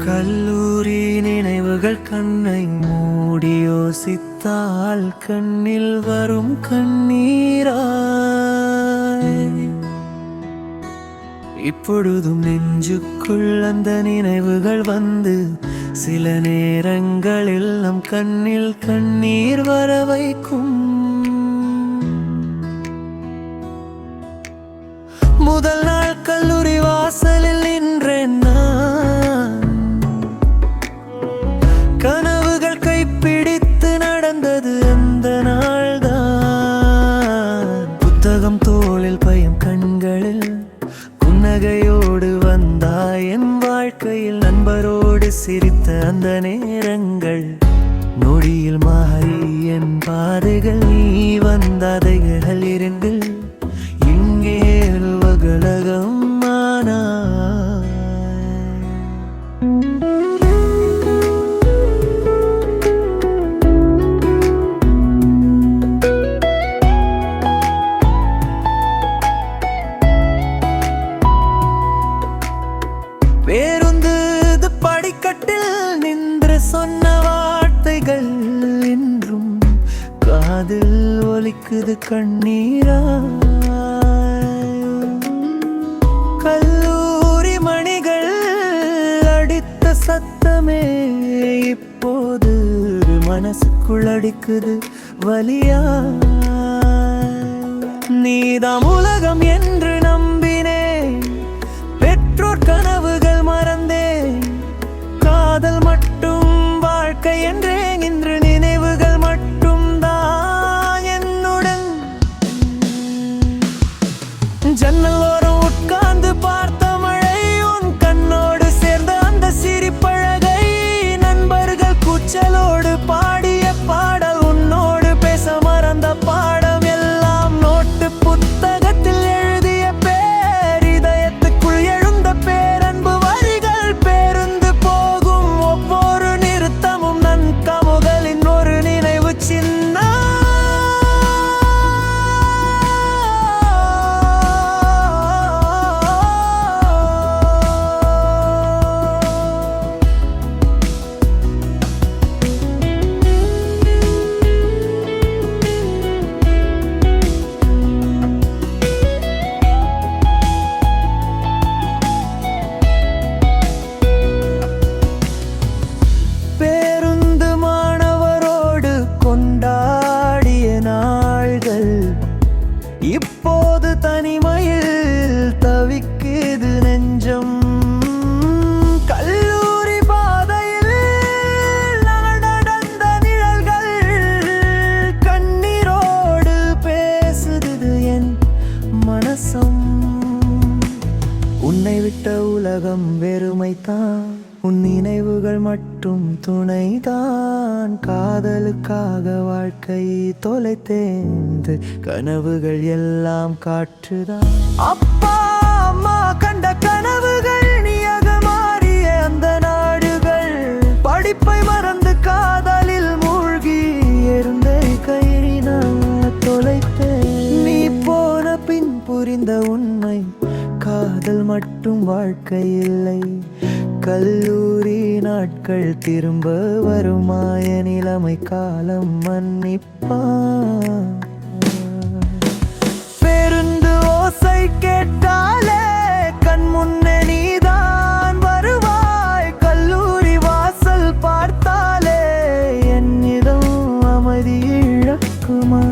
கல்லூரி நினைவுகள் கண்ணை மூடி யோசித்தால் கண்ணில் வரும் கண்ணீராய் இப்பொழுதும் நெஞ்சுக்குள் அந்த நினைவுகள் வந்து சில நேரங்களில் நம் கண்ணில் கண்ணீர் வர வைக்கும். முதல் நாள் கல்லூரி வாசலில் நின்றேன் நான். கனவுகள் கைப்பிடித்து நடந்தது அந்த நாள்தான். புத்தகம் தோளில் பயம் கண்களில் புன்னகையோடு வந்தாய் என் வாழ்க்கையில். நண்பரோடு சிரித்த அந்த நேரங்கள் நொடியில் மாறி என் பாதைகள். நீ வந்ததைகள் இரண்டில் இங்கே உலகம் பேருந்து படிக்கட்டில் நின்று சொன்ன வார்த்தைகள் என்றும் காதில் ஒலிக்குது கண்ணீரா. கல்லூரி மணிகள் அடித்த சத்தமே இப்போது மனசுக்குள் அடிக்குது வலியா. நீதாம் உலகம் என்று நம்பினேன், பெற்றோர் கனவுகள் மறந்தேன். காதல் மட்டும் வாழ்க்கை என்றேன், இன்று நினைவுகள் மட்டும் தான் என்னுடன். ஜன்னல் ஓரம் உட்கார்ந்து பார்த்த மழை, உன் கண்ணோடு சேர்ந்த அந்த சிரிப்பழகை. நண்பர்கள் கூச்சலோடு பாடிய பாடல், உன்னோடு பேச மறந்த பாடம் எல்லாம் நோட்டு புத்தகத்தில் எழுதிய பேர். இதயத்துக்குள் எழுந்த பேரன்பு வரிகள். பேருந்து போகும் ஒவ்வொரு நிறுத்தமும் நன் கமுகளின் ஒரு நினைவு சின்ன. பேருந்து மாணவரோடு கொண்டாடிய நாள்கள் இப்போது தனிமையில் தவிக்குது நெஞ்சம். கல்லூரி பாதையில் நடந்த நிழல்கள் கண்ணீரோடு பேசுது என் மனசம். உன்னை விட்ட உலகம் வெறுமைதான், உன் நினைவுகள் மட்டும் துணைதான். காதலுக்காக வாழ்க்கை தொலைத்தேன், கனவுகள் எல்லாம் காற்றுதான். அப்பா அம்மா கண்ட கனவுகள் நீயாக மாறிய அந்த நாடுகள். படிப்பை மறந்து காதலில் மூழ்கி இருந்தை கயிறினால் தொலைத்தேன். நீ போன பின் புரிந்த உண்மை, காதல் மட்டும் வாழ்க்கை இல்லை. கல்லூரி நாட்கள் திரும்ப வருமாய நிலைமை காலம் மன்னிப்பா. பேருந்து ஓசை கேட்டாலே கண் முன்னே நீதான் வருவாய். கல்லூரி வாசல் பார்த்தாலே என்னிடம் அமைதி இழக்குமா.